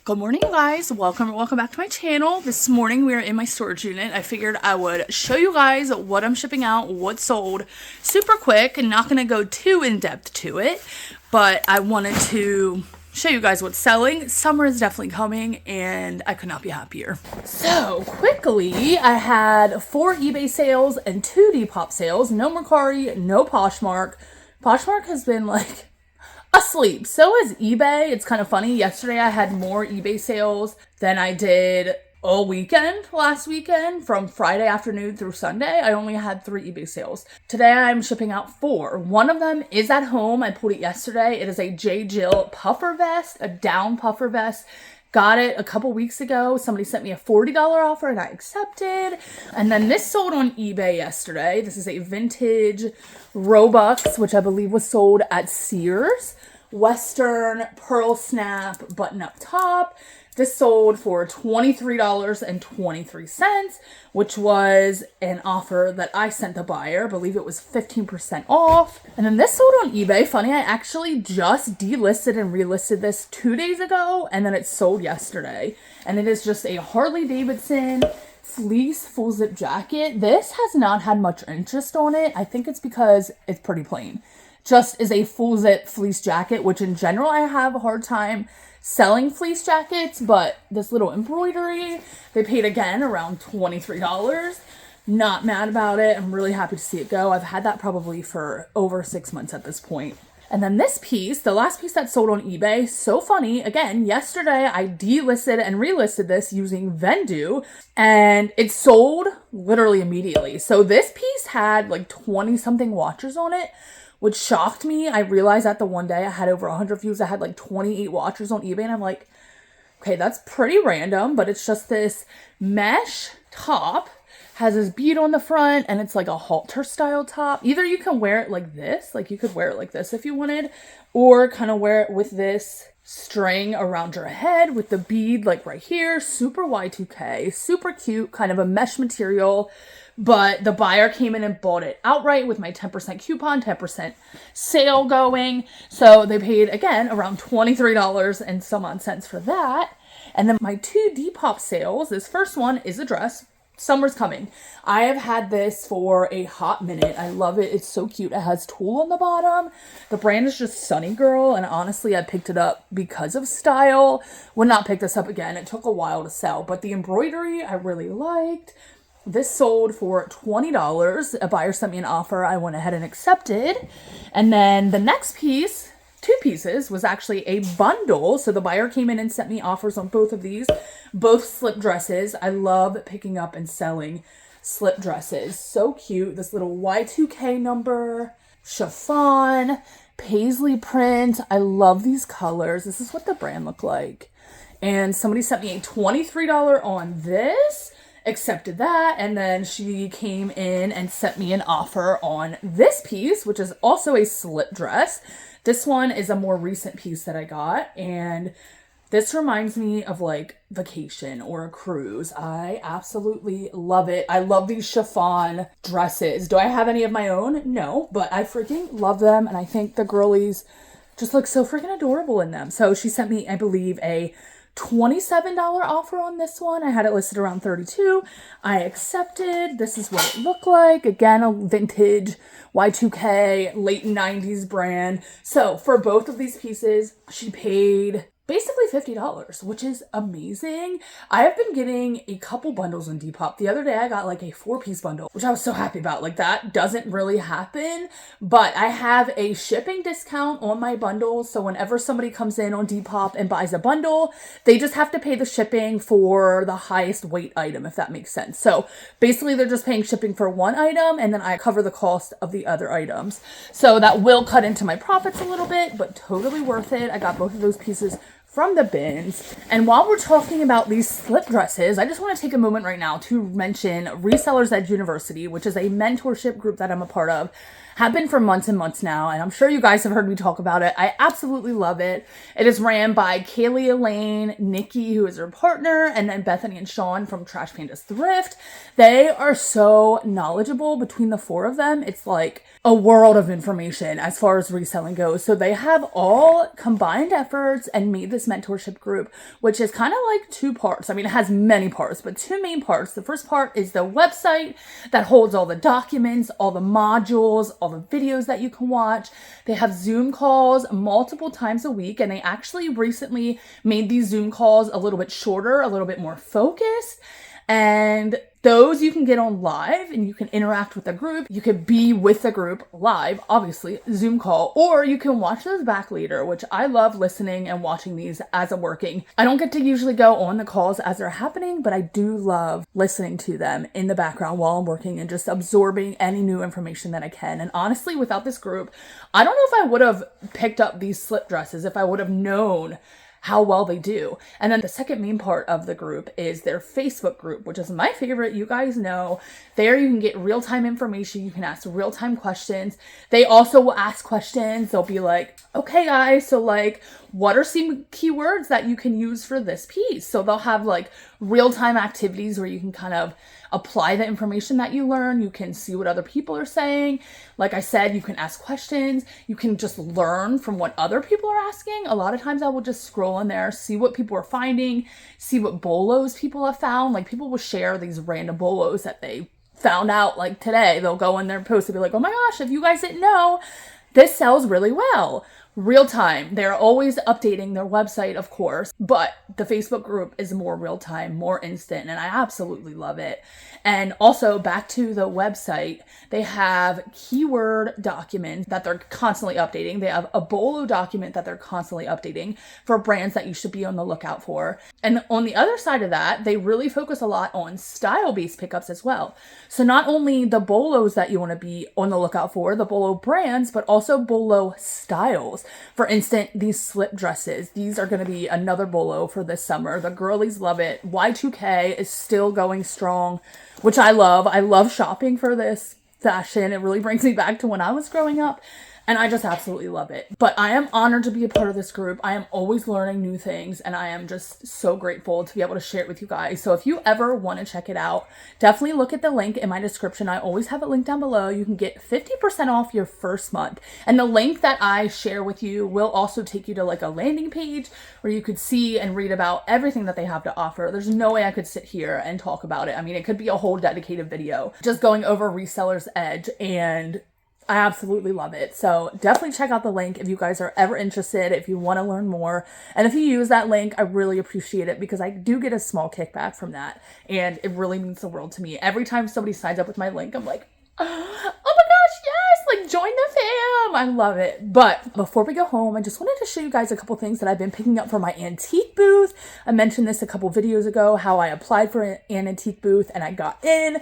Good morning, guys. Welcome back to my channel. This morning we are in my storage unit. I figured I would show you guys what I'm shipping out, what sold, super quick, and not gonna go too in depth to it, but I wanted to show you guys what's selling. Summer is definitely coming and I could not be happier. So quickly, I had 4 eBay sales and 2 Depop sales. No Mercari, no Poshmark. Poshmark has been like asleep. So is eBay. It's kind of funny. Yesterday I had more eBay sales than I did all weekend last weekend. From Friday afternoon through Sunday, I only had 3 eBay sales. Today I'm shipping out 4. One of them is at home. I pulled it yesterday. It is a J. Jill puffer vest, a down puffer vest. Got it a couple weeks ago. Somebody sent me a $40 offer and I accepted. And then this sold on eBay yesterday. This is a vintage Robux, which I believe was sold at Sears. Western pearl snap button up top. This sold for $23.23, which was an offer that I sent the buyer. I believe it was 15% off. And then this sold on eBay. Funny, I actually just delisted and relisted this 2 days ago, and then it sold yesterday. And it is just a Harley Davidson fleece full zip jacket. This has not had much interest on it. I think it's because it's pretty plain. Just is a full zip fleece jacket, which in general I have a hard time selling fleece jackets, but this little embroidery, they paid again around $23. Not mad about it. I'm really happy to see it go. I've had that probably for over 6 months at this point. And then this piece, the last piece that sold on eBay, so funny. Again, yesterday I delisted and relisted this using Vendu, and it sold literally immediately. So this piece had like 20 something watchers on it, which shocked me. I realized that the one day I had over 100 views. I had like 28 watchers on eBay, and I'm like, okay, that's pretty random, but it's just this mesh top, has this bead on the front, and it's like a halter style top. Either you can wear it like this, like you could wear it like this if you wanted, or kind of wear it with this string around your head with the bead like right here. Super Y2K, super cute, kind of a mesh material. But the buyer came in and bought it outright with my 10% coupon, 10% sale going. So they paid, again, around $23 and some odd cents for that. And then my 2 Depop sales, this first one is a dress. Summer's coming. I have had this for a hot minute. I love it. It's so cute. It has tulle on the bottom. The brand is just Sunny Girl, and honestly, I picked it up because of style. Would not pick this up again. It took a while to sell, but the embroidery I really liked. This sold for $20. A buyer sent me an offer. I went ahead and accepted. And then the next piece, 2 pieces, was actually a bundle. So the buyer came in and sent me offers on both of these, both slip dresses. I love picking up and selling slip dresses. So cute. This little Y2K number, chiffon, paisley print. I love these colors. This is what the brand looked like. And somebody sent me a $23 on this. Accepted that, and then she came in and sent me an offer on this piece, which is also a slip dress. This one is a more recent piece that I got, and this reminds me of like vacation or a cruise. I absolutely love it. I love these chiffon dresses. Do I have any of my own? No, but I freaking love them, and I think the girlies just look so freaking adorable in them. So she sent me, I believe, a $27 offer on this one. I had it listed around $32. I accepted. This is what it looked like. Again, a vintage Y2K late 90s brand. So for both of these pieces, she paid basically $50, which is amazing. I have been getting a couple bundles on Depop. The other day I got like a 4-piece bundle, which I was so happy about. Like that doesn't really happen, but I have a shipping discount on my bundles. So whenever somebody comes in on Depop and buys a bundle, they just have to pay the shipping for the highest weight item, if that makes sense. So basically they're just paying shipping for one item, and then I cover the cost of the other items. So that will cut into my profits a little bit, but totally worth it. I got both of those pieces from the bins. And while we're talking about these slip dresses, I just want to take a moment right now to mention Resellers Edge University, which is a mentorship group that I'm a part of. have been for months and months now, and I'm sure you guys have heard me talk about it. I absolutely love it. It is ran by Kaylee Elaine, Nikki, who is her partner, and then Bethany and Sean from Trash Panda's Thrift. They are so knowledgeable between the four of them. It's like a world of information as far as reselling goes. So they have all combined efforts and made this mentorship group, which is kind of like two parts. I mean, it has many parts, but two main parts. The first part is the website that holds all the documents, all the modules, all the videos that you can watch. They have Zoom calls multiple times a week, and they actually recently made these Zoom calls a little bit shorter, a little bit more focused. And those you can get on live and you can interact with the group. You could be with the group live, obviously, Zoom call, or you can watch those back later, which I love listening and watching these as I'm working. I don't get to usually go on the calls as they're happening, but I do love listening to them in the background while I'm working and just absorbing any new information that I can. And honestly, without this group, I don't know if I would have picked up these slip dresses, if I would have known how well they do. And then the second main part of the group is their Facebook group, which is my favorite. You guys know, there you can get real-time information. You can ask real-time questions. They also will ask questions. They'll be like, okay guys, so like, what are some keywords that you can use for this piece? So they'll have like real-time activities where you can kind of apply the information that you learn. You can see what other people are saying. Like I said, you can ask questions. You can just learn from what other people are asking. A lot of times I will just scroll in there, see what people are finding, see what bolos people have found. Like people will share these random bolos that they found out like today. They'll go in their post and be like, oh my gosh, if you guys didn't know, this sells really well. Real time. They're always updating their website, of course, but the Facebook group is more real time, more instant, and I absolutely love it. And also back to the website, they have keyword documents that they're constantly updating. They have a bolo document that they're constantly updating for brands that you should be on the lookout for. And on the other side of that, they really focus a lot on style-based pickups as well. So not only the bolos that you want to be on the lookout for, the bolo brands, but also bolo styles. For instance, these slip dresses, these are going to be another bolo for this summer. The girlies love it. Y2K is still going strong, which I love. I love shopping for this fashion. It really brings me back to when I was growing up. And I just absolutely love it. But I am honored to be a part of this group. I am always learning new things, and I am just so grateful to be able to share it with you guys. So if you ever want to check it out, definitely look at the link in my description. I always have it linked down below. You can get 50% off your first month. And the link that I share with you will also take you to like a landing page where you could see and read about everything that they have to offer. There's no way I could sit here and talk about it. I mean, it could be a whole dedicated video just going over Reseller's Edge, and I absolutely love it. So definitely check out the link if you guys are ever interested, if you want to learn more. And if you use that link, I really appreciate it because I do get a small kickback from that. And it really means the world to me. Every time somebody signs up with my link, I'm like, oh my gosh, yes, like join the fam. I love it. But before we go home, I just wanted to show you guys a couple things that I've been picking up for my antique booth. I mentioned this a couple videos ago, how I applied for an antique booth and I got in.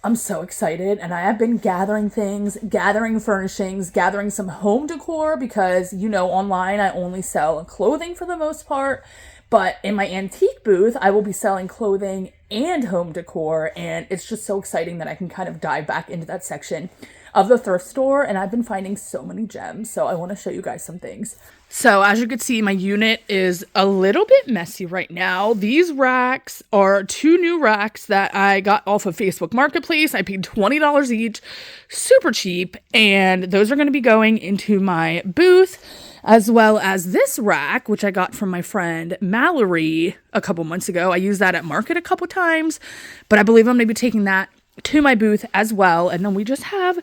I'm so excited, and I have been gathering things, gathering furnishings, gathering some home decor because, you know, online I only sell clothing for the most part, but in my antique booth, I will be selling clothing and home decor, and it's just so exciting that I can kind of dive back into that section of the thrift store, and I've been finding so many gems, so I want to show you guys some things. So as you can see, my unit is a little bit messy right now. These racks are 2 new racks that I got off of Facebook Marketplace. I paid $20 each, super cheap, and those are going to be going into my booth, as well as this rack, which I got from my friend Mallory a couple months ago. I used that at market a couple times, but I believe I'm going to be taking that to my booth as well. And then we just have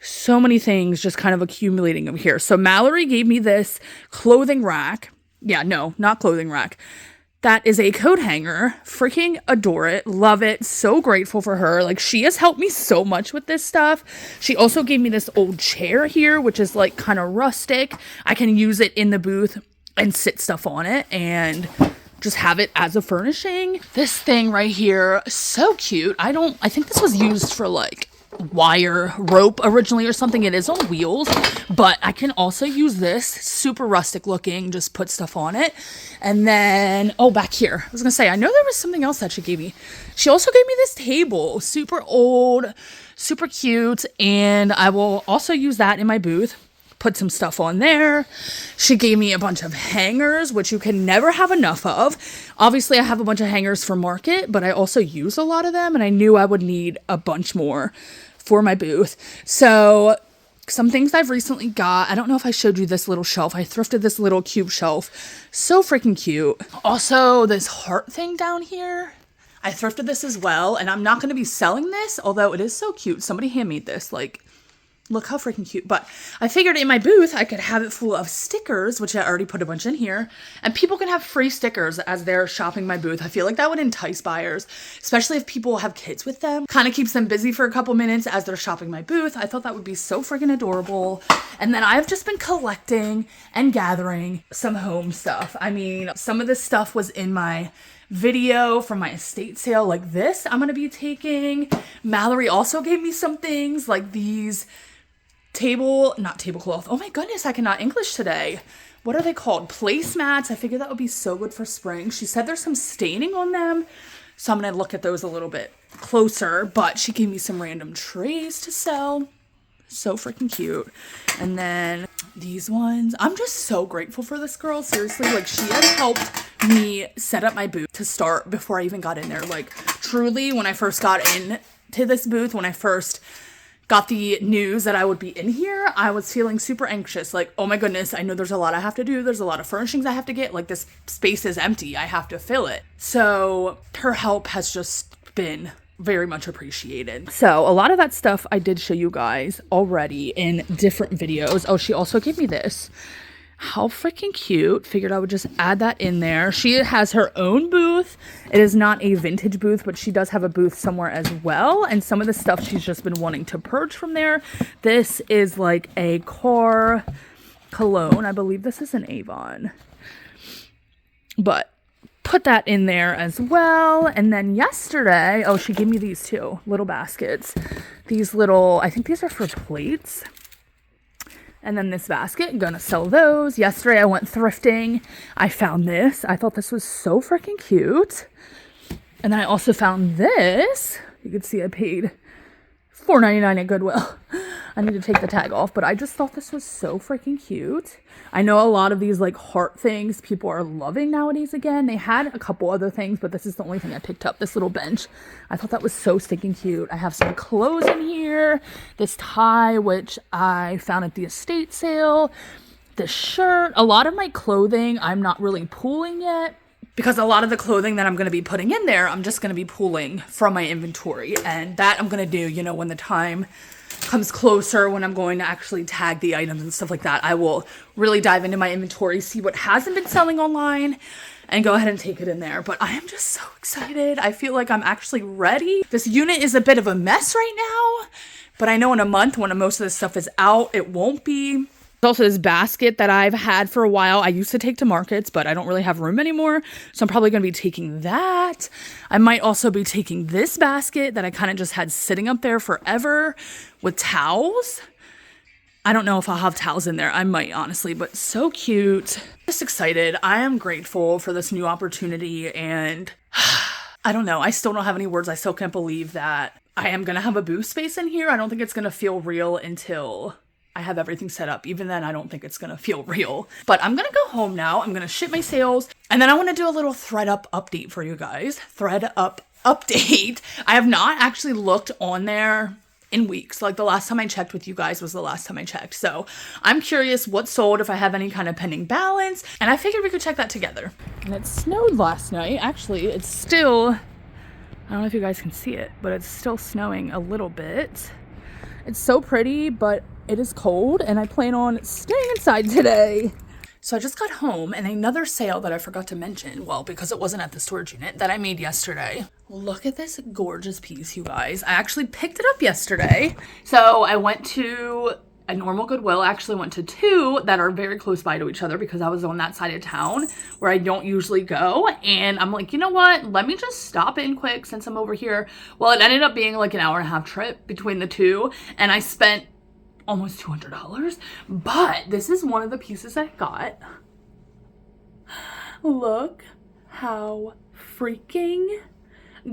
so many things just kind of accumulating over here. So Mallory gave me this clothing rack. Yeah, no, not clothing rack. That is a coat hanger. Freaking adore it. Love it. So grateful for her. Like, she has helped me so much with this stuff. She also gave me this old chair here, which is like kind of rustic. I can use it in the booth and sit stuff on it and just have it as a furnishing. This thing right here, so cute. I think this was used for like wire rope originally or something. It is on wheels, but I can also use this, super rustic looking, just put stuff on it. And then, oh, back here, I was gonna say, I know there was something else that she gave me. She also gave me this table, super old, super cute, and I will also use that in my booth. Put some stuff on there. She gave me a bunch of hangers, which you can never have enough of. Obviously, I have a bunch of hangers for market, but I also use a lot of them, and I knew I would need a bunch more for my booth. So some things I've recently got. I don't know if I showed you this little shelf. I thrifted this little cube shelf. So freaking cute. Also, this heart thing down here. I thrifted this as well, and I'm not going to be selling this, although it is so cute. Somebody handmade this, like, look how freaking cute. But I figured in my booth, I could have it full of stickers, which I already put a bunch in here. And people can have free stickers as they're shopping my booth. I feel like that would entice buyers, especially if people have kids with them. Kind of keeps them busy for a couple minutes as they're shopping my booth. I thought that would be so freaking adorable. And then I've just been collecting and gathering some home stuff. I mean, some of this stuff was in my video from my estate sale, like this I'm gonna be taking. Mallory also gave me some things like these not tablecloth. Oh my goodness, I cannot English today. What are they called? Placemats. I figured that would be so good for spring. She said there's some staining on them, so I'm gonna look at those a little bit closer, but she gave me some random trays to sell. So freaking cute. And then these ones. I'm just so grateful for this girl. Seriously, like, she has helped me set up my booth to start before I even got in there. Like, truly, when I first got into this booth, when I first got the news that I would be in here, I was feeling super anxious. Like, oh my goodness, I know there's a lot I have to do. There's a lot of furnishings I have to get. Like, this space is empty. I have to fill it. So her help has just been very much appreciated. So a lot of that stuff I did show you guys already in different videos. Oh, she also gave me this. How freaking cute. Figured I would just add that in there. She has her own booth. It is not a vintage booth, but she does have a booth somewhere as well. And some of the stuff she's just been wanting to purge from there. This is like a car cologne. I believe this is an Avon. But put that in there as well. And then yesterday, oh, she gave me these two little baskets. These little, I think these are for plates. And then this basket, gonna sell those. Yesterday I went thrifting. I found this. I thought this was so freaking cute. And then I also found this. You can see I paid $4.99 at Goodwill. I need to take the tag off, but I just thought this was so freaking cute. I know a lot of these like heart things people are loving nowadays again. They had a couple other things, but this is the only thing I picked up, this little bench. I thought that was so stinking cute. I have some clothes in here. This tie, which I found at the estate sale. This shirt. A lot of my clothing I'm not really pooling yet, because a lot of the clothing that I'm going to be putting in there, I'm just going to be pulling from my inventory. And that I'm going to do, you know, when the time comes closer, when I'm going to actually tag the items and stuff like that. I will really dive into my inventory, see what hasn't been selling online, and go ahead and take it in there. But I am just so excited. I feel like I'm actually ready. This unit is a bit of a mess right now, but I know in a month when most of this stuff is out, it won't be. There's also this basket that I've had for a while. I used to take to markets, but I don't really have room anymore. So I'm probably going to be taking that. I might also be taking this basket that I kind of just had sitting up there forever with towels. I don't know if I'll have towels in there. I might, honestly, but so cute. Just excited. I am grateful for this new opportunity, and I don't know. I still don't have any words. I still can't believe that I am going to have a booth space in here. I don't think it's going to feel real until I have everything set up. Even then, I don't think it's going to feel real. But I'm going to go home now. I'm going to ship my sales. And then I want to do a little ThredUp update for you guys. ThredUp update. I have not actually looked on there in weeks. Like, the last time I checked with you guys was the last time I checked. So I'm curious what sold, if I have any kind of pending balance. And I figured we could check that together. And it snowed last night. Actually, it's still, I don't know if you guys can see it, but it's still snowing a little bit. It's so pretty, but it is cold, and I plan on staying inside today. So I just got home, and another sale that I forgot to mention, well, because it wasn't at the storage unit, that I made yesterday. Look at this gorgeous piece, you guys. I actually picked it up yesterday. So I went to a normal Goodwill. I actually went to 2 that are very close by to each other because I was on that side of town where I don't usually go. And I'm like, you know what? Let me just stop in quick since I'm over here. Well, it ended up being like an 1.5-hour trip between the 2, and I spent almost $200. But this is one of the pieces I got. Look how freaking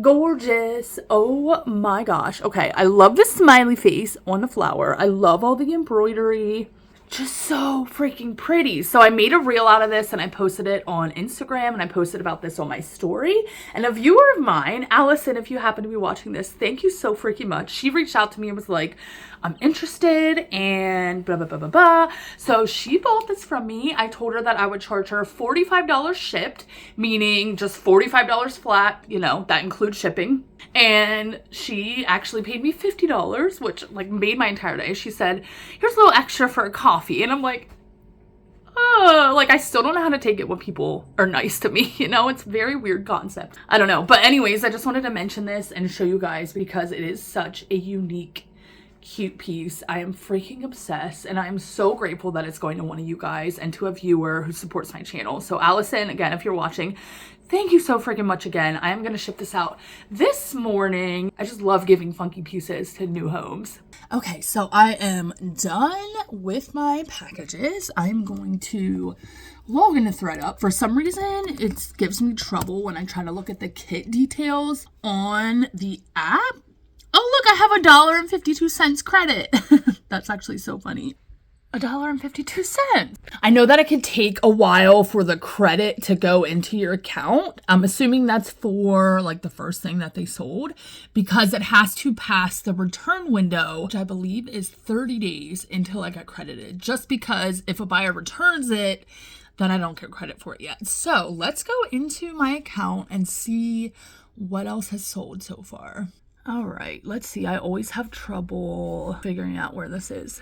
gorgeous. Oh my gosh. Okay, I love the smiley face on the flower. I love all the embroidery. Just so freaking pretty. So I made a reel out of this and I posted it on Instagram, and I posted about this on my story. And a viewer of mine, Allison, if you happen to be watching this, thank you so freaking much. She reached out to me and was like, I'm interested and blah, blah, blah, blah, blah. So she bought this from me. I told her that I would charge her $45 shipped, meaning just $45 flat, you know, that includes shipping. And she actually paid me $50, which like made my entire day. She said, here's a little extra for a coffee. And I'm like, oh, like I still don't know how to take it when people are nice to me. You know, it's a very weird concept. I don't know. But anyways, I just wanted to mention this and show you guys because it is such a unique, cute piece. I am freaking obsessed, and I am so grateful that it's going to one of you guys and to a viewer who supports my channel. So Allison, again, if you're watching, thank you so freaking much again. I am going to ship this out this morning. I just love giving funky pieces to new homes. Okay, so I am done with my packages. I'm going to log into ThredUp. For some reason, it gives me trouble when I try to look at the kit details on the app. Oh, look, I have $1.52 credit. That's actually so funny. $1.52. I know that it can take a while for the credit to go into your account. I'm assuming that's for like the first thing that they sold, because it has to pass the return window, which I believe is 30 days until I get credited. Just because if a buyer returns it, then I don't get credit for it yet. So let's go into my account and see what else has sold so far. All right, let's see. I always have trouble figuring out where this is.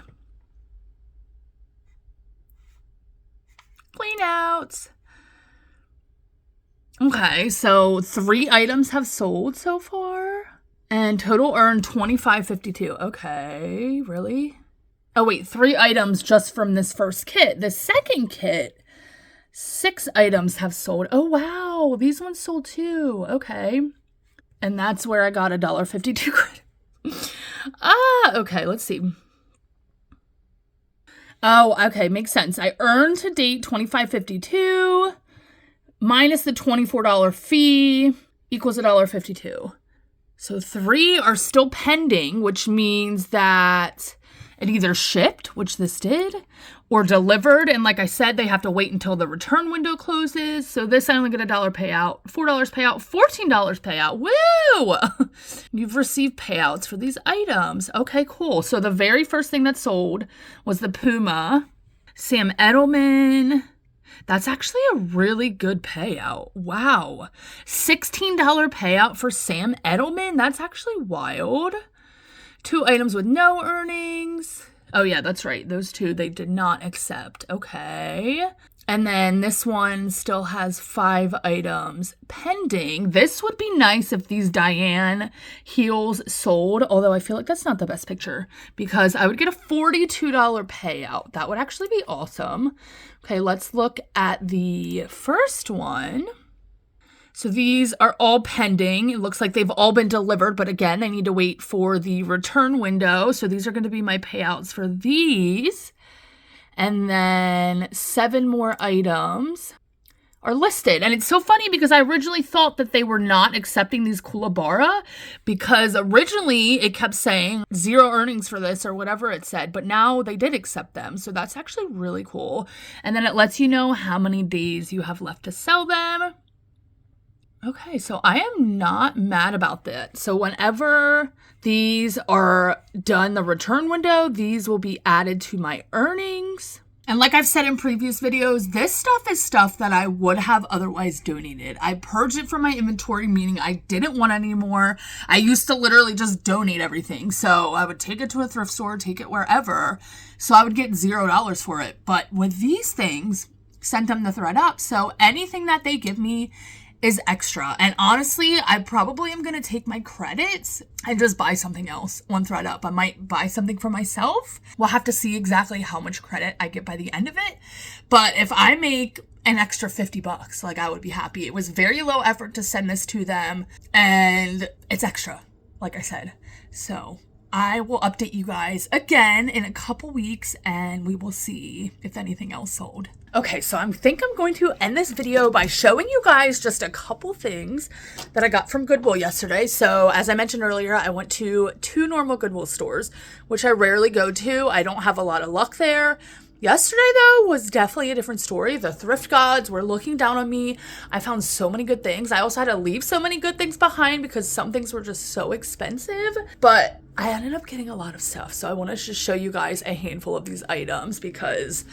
Clean outs. Okay, so 3 items have sold so far and total earned $25.52. Okay, really? Oh wait, 3 items just from this first kit. The second kit, 6 items have sold. Oh wow, these ones sold too. Okay. And that's where I got $1.52 credit. Okay, let's see. Oh, okay, makes sense. I earned to date $25.52 minus the $24 fee equals $1.52. So 3 are still pending, which means that it either shipped, which this did, or delivered. And like I said, they have to wait until the return window closes. So this I only get $1 payout, $4 payout, $14 payout. Woo! You've received payouts for these items. Okay, cool. So the very first thing that sold was the Puma, Sam Edelman. That's actually a really good payout. Wow. $16 payout for Sam Edelman. That's actually wild. 2 items with no earnings. Oh yeah, that's right. Those 2 they did not accept. Okay. And then this one still has 5 items pending. This would be nice if these Diane heels sold, although I feel like that's not the best picture because I would get a $42 payout. That would actually be awesome. Okay, let's look at the first one. So these are all pending. It looks like they've all been delivered, but again, I need to wait for the return window. So these are going to be my payouts for these. And then 7 more items are listed. And it's so funny because I originally thought that they were not accepting these Kulabara because originally it kept saying 0 earnings for this or whatever it said, but now they did accept them. So that's actually really cool. And then it lets you know how many days you have left to sell them. Okay, so I am not mad about that. So whenever these are done, the return window, these will be added to my earnings. And like I've said in previous videos, this stuff is stuff that I would have otherwise donated. I purged it from my inventory, meaning I didn't want any more. I used to literally just donate everything. So I would take it to a thrift store, take it wherever. So I would get $0 for it. But with these things, sent them to ThredUp. So anything that they give me is extra. And honestly, I probably am going to take my credits and just buy something else on ThredUp. I might buy something for myself. We'll have to see exactly how much credit I get by the end of it. But if I make an extra $50, like, I would be happy. It was very low effort to send this to them, and it's extra, like I said. So I will update you guys again in a couple weeks, and we will see if anything else sold. Okay, so I think I'm going to end this video by showing you guys just a couple things that I got from Goodwill yesterday. So as I mentioned earlier, I went to 2 normal Goodwill stores, which I rarely go to. I don't have a lot of luck there. Yesterday, though, was definitely a different story. The thrift gods were looking down on me. I found so many good things. I also had to leave so many good things behind because some things were just so expensive. But I ended up getting a lot of stuff. So I want to just show you guys a handful of these items because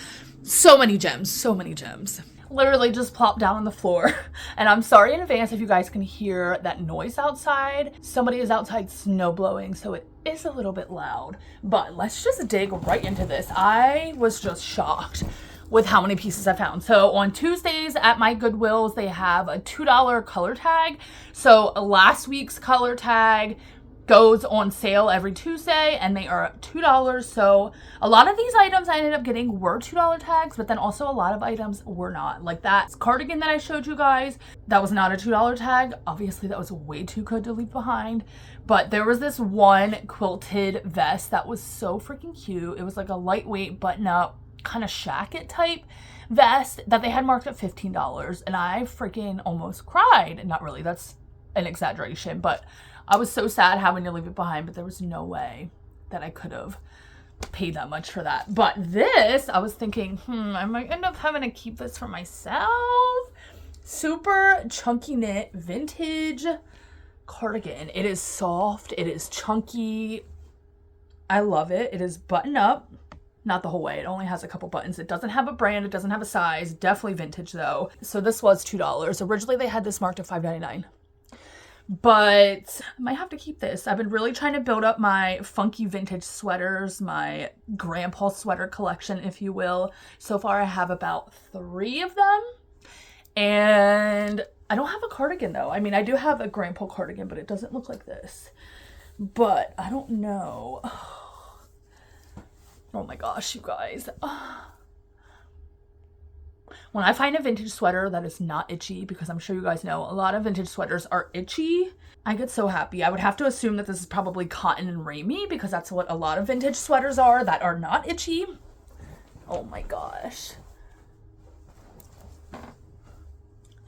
so many gems, so many gems. Literally just plopped down on the floor. And I'm sorry in advance if you guys can hear that noise outside. Somebody is outside snow blowing, so it is a little bit loud. But let's just dig right into this. I was just shocked with how many pieces I found. So on Tuesdays at my Goodwills, they have a $2 color tag. So last week's color tag goes on sale every Tuesday, and they are $2. So a lot of these items I ended up getting were $2 tags, but then also a lot of items were not. Like that cardigan that I showed you guys, that was not a $2 tag. Obviously that was way too good to leave behind. But there was this one quilted vest that was so freaking cute. It was like a lightweight button up kind of shacket type vest that they had marked at $15, and I freaking almost cried. Not really, that's an exaggeration, but I was so sad having to leave it behind, but there was no way that I could have paid that much for that. But this, I was thinking, I might end up having to keep this for myself. Super chunky knit vintage cardigan. It is soft. It is chunky. I love it. It is button up. Not the whole way. It only has a couple buttons. It doesn't have a brand. It doesn't have a size. Definitely vintage though. So this was $2. Originally they had this marked at $5.99. But I might have to keep this. I've been really trying to build up my funky vintage sweaters, my grandpa sweater collection, if you will. So far I have about 3 of them. And I don't have a cardigan though. I mean, I do have a grandpa cardigan, but it doesn't look like this. But I don't know. Oh my gosh, you guys. When I find a vintage sweater that is not itchy, because I'm sure you guys know a lot of vintage sweaters are itchy, I get so happy. I would have to assume that this is probably cotton and ramie, because that's what a lot of vintage sweaters are that are not itchy. Oh my gosh.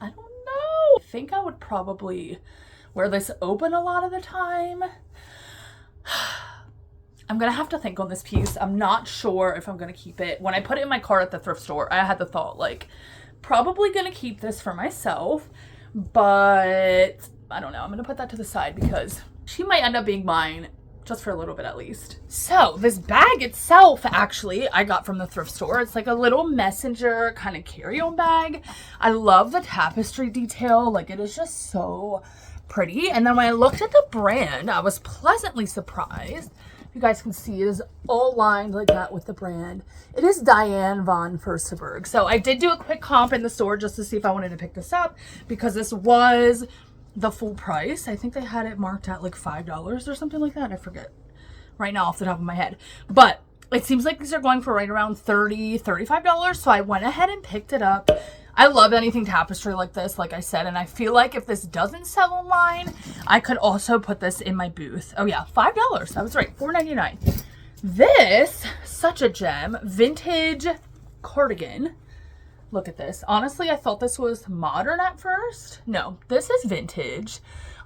I don't know. I think I would probably wear this open a lot of the time. I'm gonna have to think on this piece. I'm not sure if I'm gonna keep it. When I put it in my cart at the thrift store, I had the thought, like, probably gonna keep this for myself, but I don't know. I'm gonna put that to the side because she might end up being mine just for a little bit at least. So this bag itself, actually, I got from the thrift store. It's like a little messenger kind of carry-on bag. I love the tapestry detail. Like, it is just so pretty. And then when I looked at the brand, I was pleasantly surprised. You guys can see it is all lined like that with the brand. It is Diane von Furstenberg. So I did do a quick comp in the store just to see if I wanted to pick this up because this was the full price. I think they had it marked at like $5 or something like that. I forget right now off the top of my head. But it seems like these are going for right around $30, $35. So I went ahead and picked it up. I love anything tapestry like this, like I said, and I feel like if this doesn't sell online, I could also put this in my booth. Oh yeah, $5. I was right, $4.99. This, such a gem, vintage cardigan. Look at this. Honestly, I thought this was modern at first. No, this is vintage.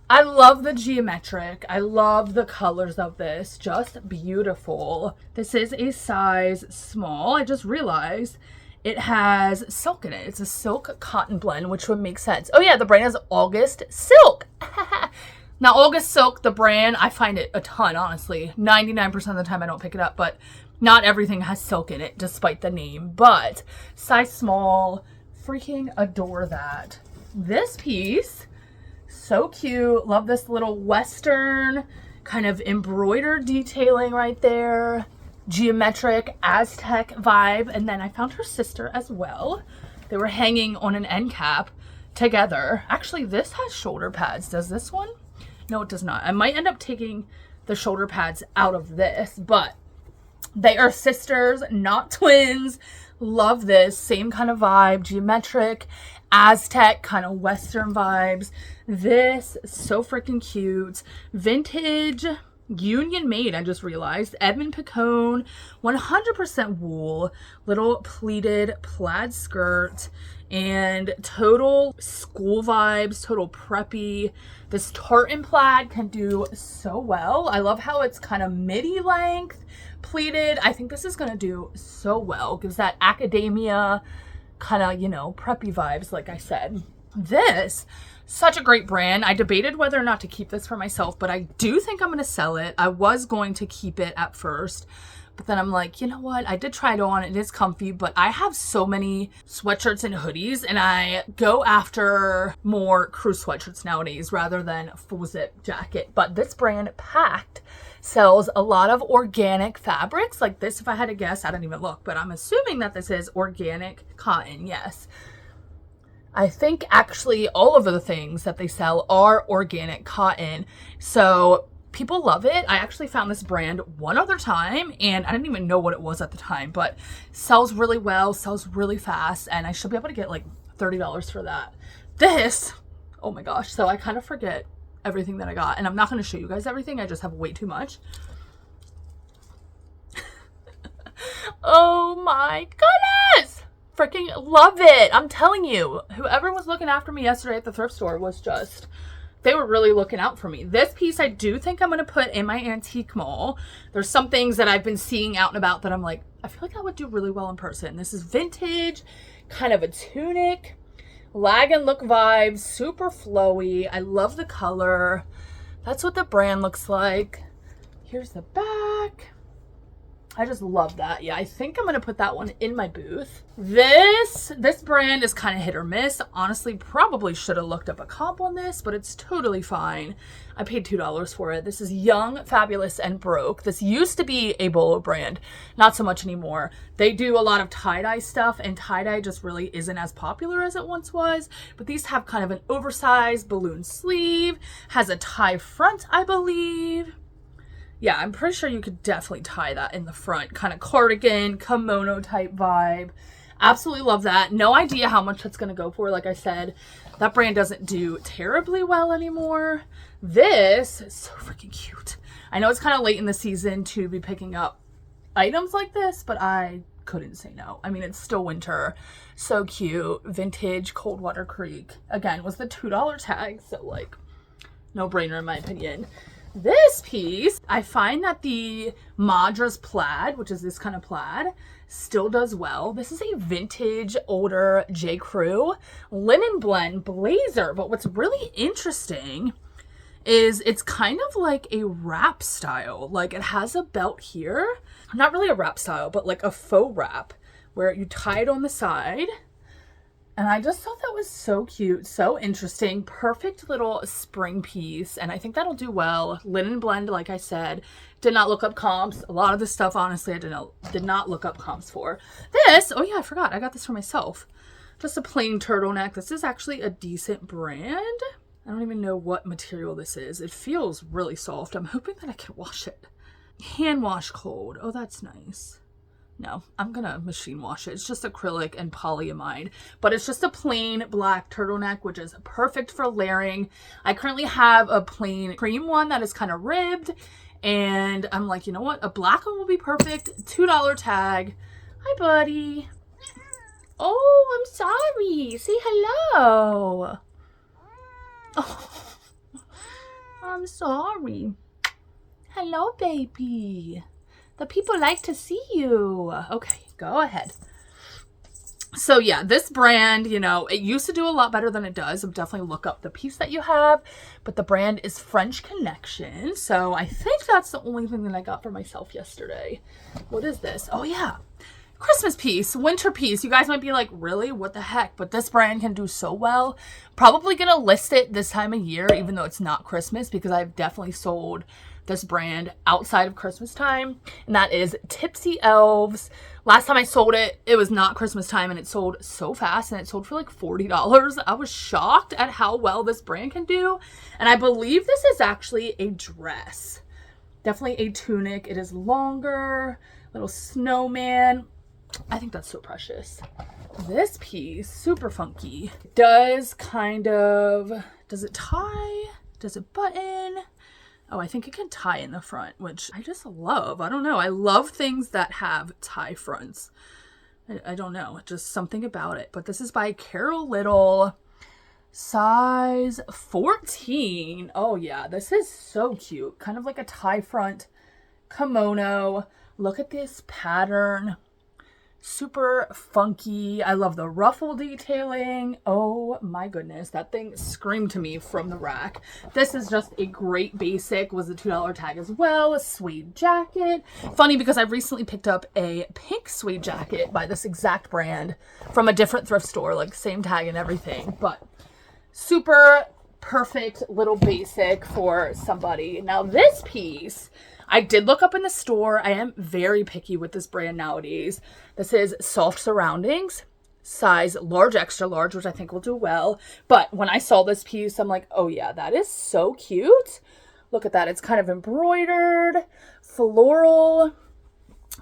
I love the geometric. I love the colors of this. Just beautiful. This is a size small. I just realized it has silk in it. It's a silk cotton blend, which would make sense. Oh yeah, the brand is August Silk. Now, August Silk, the brand, I find it a ton, honestly. 99% of the time I don't pick it up, but not everything has silk in it, despite the name. But size small, freaking adore that. This piece, so cute. Love this little Western kind of embroidered detailing right there. Geometric Aztec vibe. And then I found her sister as well. They were hanging on an end cap. together. Actually, this has shoulder pads. Does this one? No, it does not. I might end up taking the shoulder pads out of this, but they are sisters, not twins. Love this. Same kind of vibe, geometric, Aztec, kind of Western vibes. This, so freaking cute. Vintage, union made, I just realized. Edmund Picone, 100% wool, little pleated plaid skirt, and total school vibes, total preppy. This tartan plaid can do so well. I love how it's kind of midi length, pleated. I think this is going to do so well. Gives that academia kind of, you know, preppy vibes, like I said. This, such a great brand. I debated whether or not to keep this for myself, but I do think I'm going to sell it. I was going to keep it at first, but then I'm like, you know what? I did try it on. It is comfy, but I have so many sweatshirts and hoodies, and I go after more crew sweatshirts nowadays rather than full zip jacket. But this brand, Pact, sells a lot of organic fabrics like this. If I had to guess, I didn't even look, but I'm assuming that this is organic cotton. Yes. I think actually all of the things that they sell are organic cotton. So people love it. I actually found this brand one other time and I didn't even know what it was at the time, but sells really well, sells really fast, and I should be able to get like $30 for that. This, oh my gosh. So I kind of forget everything that I got, and I'm not going to show you guys everything. I just have way too much. Oh my goodness. Freaking love it. I'm telling you, whoever was looking after me yesterday at the thrift store was just, they were really looking out for me. This piece I do think I'm going to put in my antique mall. There's some things that I've been seeing out and about that I'm like, I feel like I would do really well in person. This is vintage, kind of a tunic, lag and look vibes, super flowy. I love the color. That's what the brand looks like. Here's the back. I just love that. Yeah, I think I'm going to put that one in my booth. This brand is kind of hit or miss. Honestly, probably should have looked up a comp on this, but it's totally fine. I paid $2 for it. This is Young, Fabulous, and Broke. This used to be a Bolo brand. Not so much anymore. They do a lot of tie-dye stuff, and tie-dye just really isn't as popular as it once was. But these have kind of an oversized balloon sleeve. Has a tie front, I believe. Yeah, I'm pretty sure you could definitely tie that in the front. Kind of cardigan, kimono type vibe. Absolutely love that. No idea how much that's going to go for. Like I said, that brand doesn't do terribly well anymore. This is so freaking cute. I know it's kind of late in the season to be picking up items like this, but I couldn't say no. I mean, it's still winter. So cute. Vintage Coldwater Creek. Again, was the $2 tag. So like, no brainer in my opinion. This piece, I find that the Madras plaid, which is this kind of plaid, still does well. This is a vintage, older J. Crew linen blend blazer. But what's really interesting is it's kind of like a wrap style. Like it has a belt here. Not really a wrap style, but like a faux wrap where you tie it on the side. And I just thought that was so cute, so interesting. Perfect little spring piece. And I think that'll do well. Linen blend, like I said. Did not look up comps. A lot of this stuff, honestly, I did not look up comps for. This, oh yeah, I forgot. I got this for myself. Just a plain turtleneck. This is actually a decent brand. I don't even know what material this is. It feels really soft. I'm hoping that I can wash it. Hand wash cold. Oh, that's nice. No, I'm gonna machine wash it. It's just acrylic and polyamide, but it's just a plain black turtleneck, which is perfect for layering. I currently have a plain cream one that is kind of ribbed, and I'm like, you know what? A black one will be perfect. $2 tag. Hi, buddy. Oh, I'm sorry. Say hello. Oh, I'm sorry. Hello, baby. The people like to see you. Okay, go ahead. So yeah, this brand, you know, it used to do a lot better than it does. I'll definitely look up the piece that you have. But the brand is French Connection. So I think that's the only thing that I got for myself yesterday. What is this? Oh yeah, Christmas piece, winter piece. You guys might be like, really? What the heck? But this brand can do so well. Probably gonna list it this time of year, even though it's not Christmas, because I've definitely sold this brand outside of Christmas time, and that is Tipsy Elves. Last time I sold it, it was not Christmas time, and it sold so fast, and it sold for like $40. I was shocked at how well this brand can do, and I believe this is actually a dress. Definitely a tunic. It is longer, little snowman. I think that's so precious. This piece, super funky. Does it tie? Does it button? Oh, I think it can tie in the front, which I just love. I don't know. I love things that have tie fronts. I don't know. Just something about it. But this is by Carol Little. Size 14. Oh yeah, this is so cute. Kind of like a tie front kimono. Look at this pattern. Super funky. I love the ruffle detailing. Oh my goodness, that thing screamed to me from the rack. This is just a great basic. Was a $2 tag as well. A suede jacket. Funny because I recently picked up a pink suede jacket by this exact brand from a different thrift store, like same tag and everything, but super perfect little basic for somebody. Now this piece I did look up in the store. I am very picky with this brand nowadays. This is Soft Surroundings, size large, extra large, which I think will do well. But when I saw this piece, I'm like, oh yeah, that is so cute. Look at that. It's kind of embroidered, floral,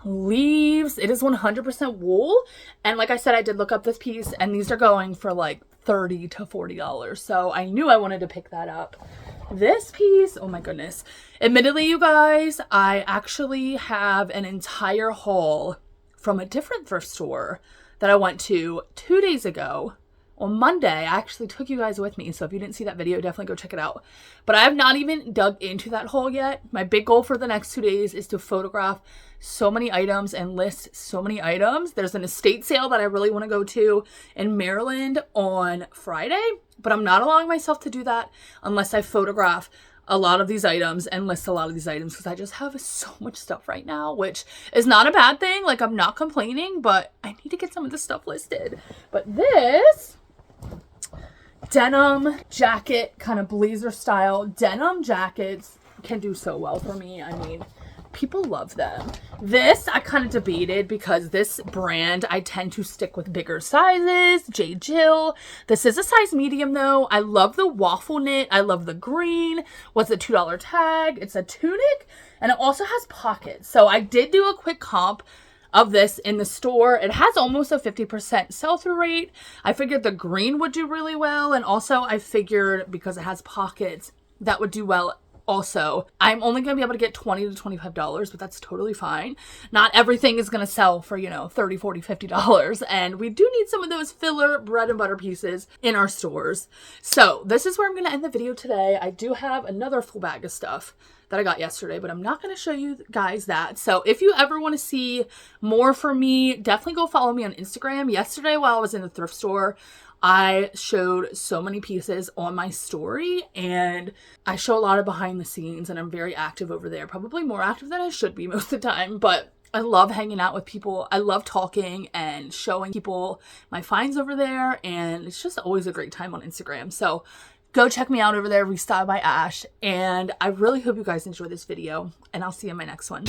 leaves. It is 100% wool. And like I said, I did look up this piece, and these are going for like $30 to $40. So I knew I wanted to pick that up. This piece, oh my goodness. Admittedly, you guys, I actually have an entire haul from a different thrift store that I went to 2 days ago. On Monday, I actually took you guys with me. So if you didn't see that video, definitely go check it out. But I have not even dug into that haul yet. My big goal for the next 2 days is to photograph so many items and list so many items. There's an estate sale that I really want to go to in Maryland on Friday, but I'm not allowing myself to do that unless I photograph a lot of these items and list a lot of these items, because I just have so much stuff right now, which is not a bad thing. Like, I'm not complaining, but I need to get some of this stuff listed. But this denim jacket, kind of blazer style denim jackets can do so well for me. I mean, people love them. This I kind of debated because this brand, I tend to stick with bigger sizes. J. Jill. This is a size medium though. I love the waffle knit. I love the green. What's a $2 tag? It's a tunic, and it also has pockets. So I did do a quick comp of this in the store. It has almost a 50% sell-through rate. I figured the green would do really well, and also I figured because it has pockets, that would do well. Also, I'm only going to be able to get $20 to $25, but that's totally fine. Not everything is going to sell for, $30, $40, $50. And we do need some of those filler bread and butter pieces in our stores. So this is where I'm going to end the video today. I do have another full bag of stuff that I got yesterday, but I'm not going to show you guys that. So if you ever want to see more from me, definitely go follow me on Instagram. Yesterday while I was in the thrift store, I showed so many pieces on my story, and I show a lot of behind the scenes, and I'm very active over there, probably more active than I should be most of the time, but I love hanging out with people. I love talking and showing people my finds over there, and it's just always a great time on Instagram. So go check me out over there, Restyle by Ash, and I really hope you guys enjoy this video, and I'll see you in my next one.